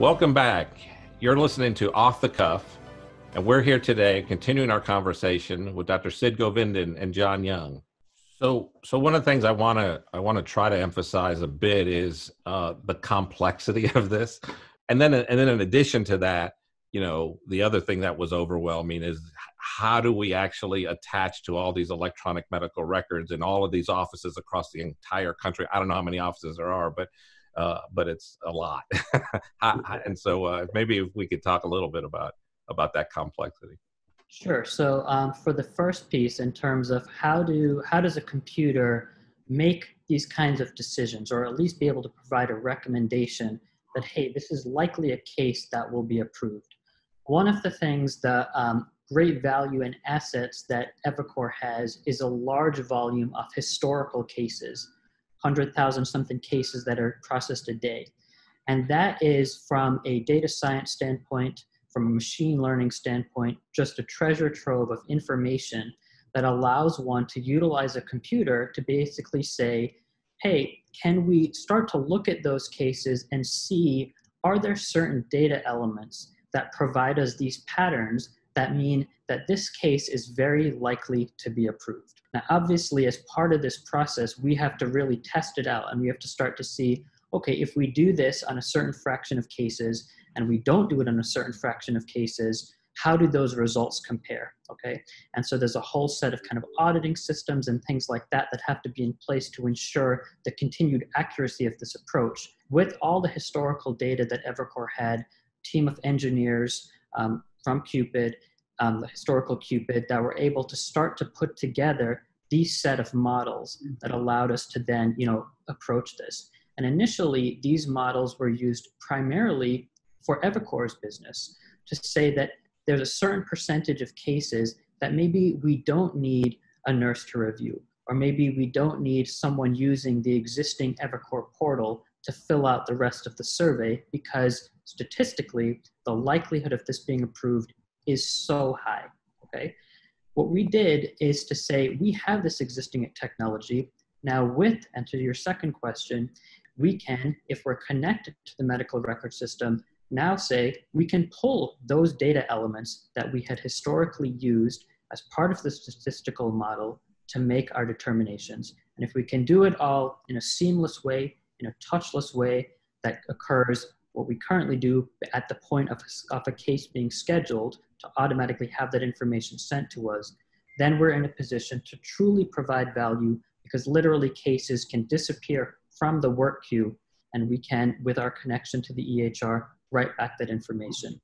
Welcome back. You're listening to Off the Cuff, and we're here today continuing our conversation with Dr. Sid Govindan and John Young. So one of the things I want to try to emphasize a bit is the complexity of this, and then in addition to that, the other thing that was overwhelming is how do we actually attach to all these electronic medical records in all of these offices across the entire country? I don't know how many offices there are, but it's a lot. And so maybe if we could talk a little bit about that complexity. Sure. So for the first piece, in terms of how does a computer make these kinds of decisions, or at least be able to provide a recommendation that, hey, this is likely a case that will be approved. One of the things, the great value and assets that EviCore has is a large volume of historical cases, 100,000 something cases that are processed a day. And that is, from a data science standpoint, from a machine learning standpoint, just a treasure trove of information that allows one to utilize a computer to basically say, hey, can we start to look at those cases and see, are there certain data elements that provide us these patterns that mean that this case is very likely to be approved? Now, obviously, as part of this process, we have to really test it out, and we have to start to see, okay, if we do this on a certain fraction of cases and we don't do it on a certain fraction of cases, how do those results compare, okay? And so there's a whole set of kind of auditing systems and things like that that have to be in place to ensure the continued accuracy of this approach. With all the historical data that EviCore had, team of engineers from Cupid, the historical Cupid, that were able to start to put together these set of models that allowed us to then, approach this. And initially, these models were used primarily for EviCore's business to say that there's a certain percentage of cases that maybe we don't need a nurse to review, or maybe we don't need someone using the existing EviCore portal to fill out the rest of the survey, because statistically, the likelihood of this being approved is so high, okay? What we did is to say, we have this existing technology. Now and to your second question, we can, if we're connected to the medical record system, now say we can pull those data elements that we had historically used as part of the statistical model to make our determinations. And if we can do it all in a seamless way, in a touchless way that occurs, what we currently do at the point of a case being scheduled to automatically have that information sent to us, then we're in a position to truly provide value, because literally cases can disappear from the work queue, and we can, with our connection to the EHR, write back that information.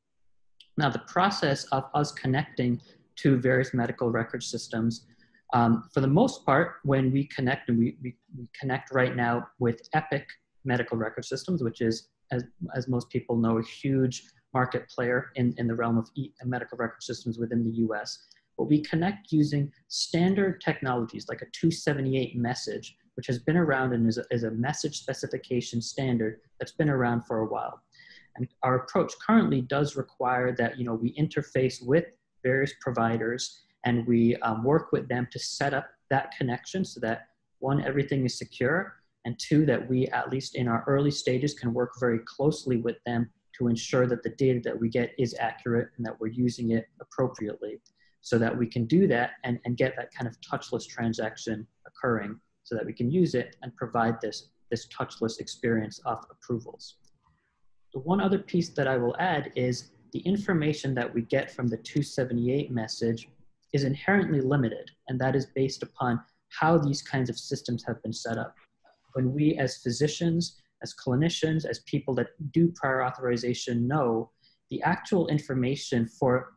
Now, the process of us connecting to various medical record systems, for the most part, when we connect, and we connect right now with Epic Medical Record Systems, which is, as most people know, a huge market player in the realm of medical record systems within the US. But we connect using standard technologies like a 278 message, which has been around and is a message specification standard that's been around for a while. And our approach currently does require that we interface with various providers, and we work with them to set up that connection so that, one, everything is secure, and two, that we, at least in our early stages, can work very closely with them to ensure that the data that we get is accurate and that we're using it appropriately, so that we can do that and get that kind of touchless transaction occurring, so that we can use it and provide this touchless experience of approvals. The one other piece that I will add is the information that we get from the 278 message is inherently limited, and that is based upon how these kinds of systems have been set up. When we, as physicians, as clinicians, as people that do prior authorization, know the actual information for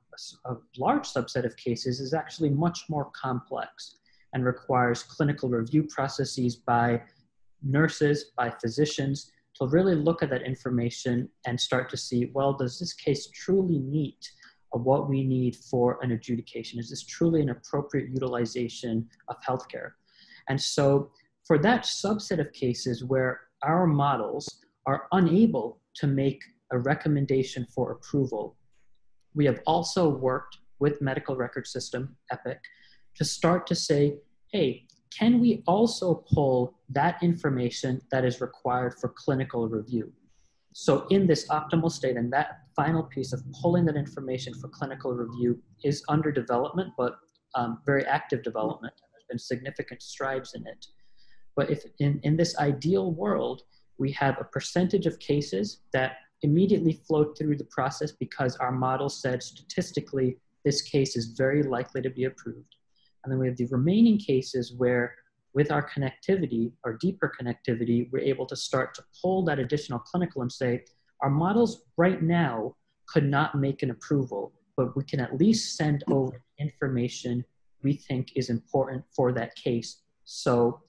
a large subset of cases is actually much more complex and requires clinical review processes by nurses, by physicians, to really look at that information and start to see, well, does this case truly meet what we need for an adjudication? Is this truly an appropriate utilization of healthcare? And so for that subset of cases where our models are unable to make a recommendation for approval, we have also worked with medical record system, Epic, to start to say, hey, can we also pull that information that is required for clinical review? So in this optimal state, and that final piece of pulling that information for clinical review is under development, but very active development. There's been significant strides in it. But if in this ideal world, we have a percentage of cases that immediately flow through the process because our model said statistically this case is very likely to be approved. And then we have the remaining cases where with our connectivity, our deeper connectivity, we're able to start to pull that additional clinical and say, our models right now could not make an approval, but we can at least send over information we think is important for that case. So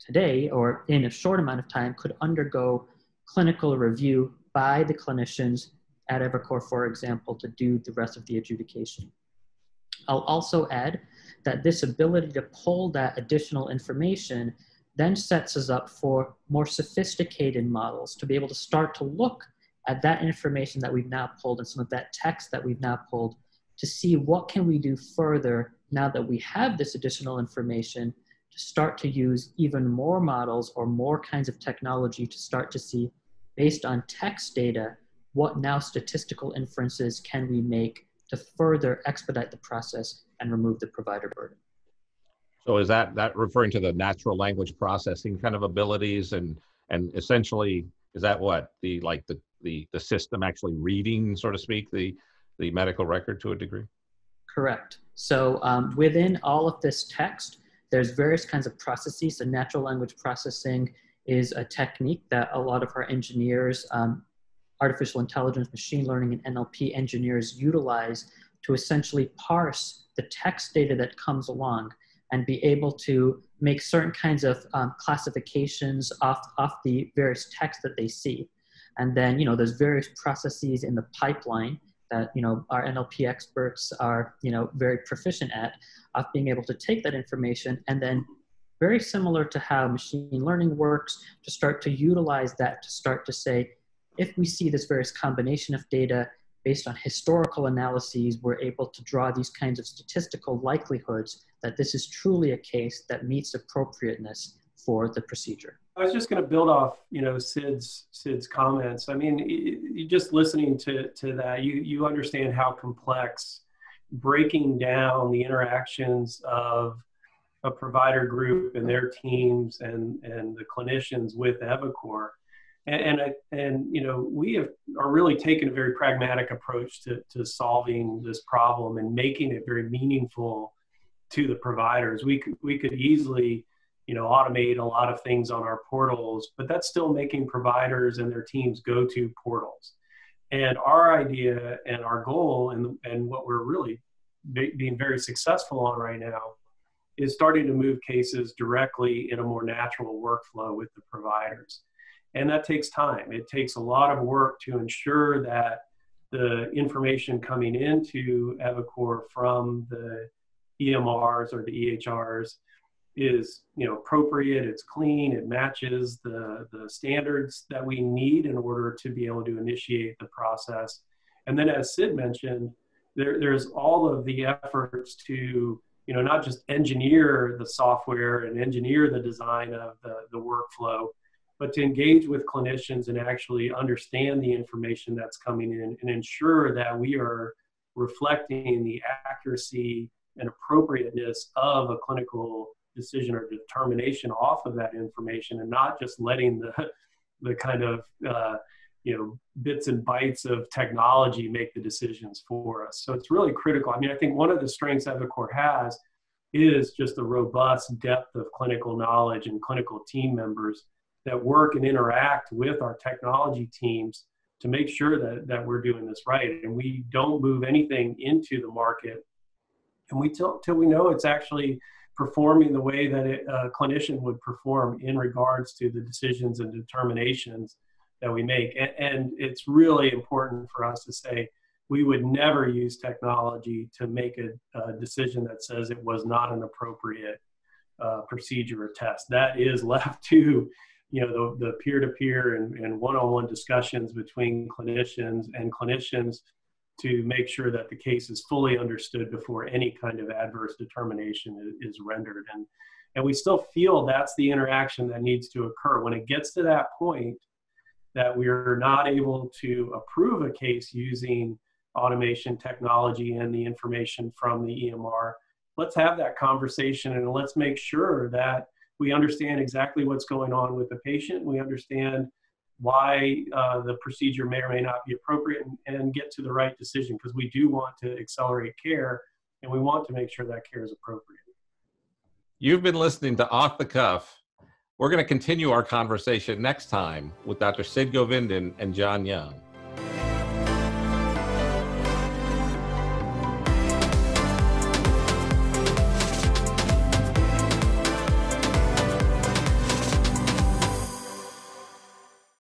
today, or in a short amount of time, could undergo clinical review by the clinicians at EviCore, for example, to do the rest of the adjudication. I'll also add that this ability to pull that additional information then sets us up for more sophisticated models to be able to start to look at that information that we've now pulled and some of that text that we've now pulled to see what can we do further now that we have this additional information to start to use even more models or more kinds of technology to start to see, based on text data, what now statistical inferences can we make to further expedite the process and remove the provider burden. So is that referring to the natural language processing kind of abilities, and essentially is that what the system actually reading, so to speak, the medical record to a degree? Correct. So within all of this text, there's various kinds of processes. So natural language processing is a technique that a lot of our engineers, artificial intelligence, machine learning, and NLP engineers utilize to essentially parse the text data that comes along and be able to make certain kinds of classifications off the various text that they see. And then, there's various processes in the pipeline that, our NLP experts are, very proficient at, of being able to take that information and then, very similar to how machine learning works, to start to utilize that to start to say, if we see this various combination of data based on historical analyses, we're able to draw these kinds of statistical likelihoods that this is truly a case that meets appropriateness for the procedure. I was just going to build off, Sid's comments. I mean, you just listening to that, you understand how complex breaking down the interactions of a provider group and their teams and the clinicians with EviCore. And we are really taking a very pragmatic approach to solving this problem and making it very meaningful to the providers. We could easily, automate a lot of things on our portals, but that's still making providers and their teams go to portals. And our idea and our goal and what we're really being very successful on right now is starting to move cases directly in a more natural workflow with the providers. And that takes time. It takes a lot of work to ensure that the information coming into EviCore from the EMRs or the EHRs is appropriate, it's clean, it matches the standards that we need in order to be able to initiate the process. And then as Sid mentioned, there's all of the efforts to not just engineer the software and engineer the design of the workflow, but to engage with clinicians and actually understand the information that's coming in and ensure that we are reflecting the accuracy and appropriateness of a clinical decision or determination off of that information, and not just letting the kind of bits and bytes of technology make the decisions for us. So it's really critical. I mean, I think one of the strengths EviCore has is just the robust depth of clinical knowledge and clinical team members that work and interact with our technology teams to make sure that we're doing this right. And we don't move anything into the market till we know it's actually performing the way that a clinician would perform in regards to the decisions and determinations that we make. And it's really important for us to say we would never use technology to make a decision that says it was not an appropriate procedure or test. That is left to the peer-to-peer and one-on-one discussions between clinicians and clinicians to make sure that the case is fully understood before any kind of adverse determination is rendered. And we still feel that's the interaction that needs to occur. When it gets to that point, that we're not able to approve a case using automation technology and the information from the EMR, let's have that conversation and let's make sure that we understand exactly what's going on with the patient. We understand why the procedure may or may not be appropriate, and get to the right decision, because we do want to accelerate care and we want to make sure that care is appropriate. You've been listening to Off the Cuff. We're going to continue our conversation next time with Dr. Sid Govindan and John Young.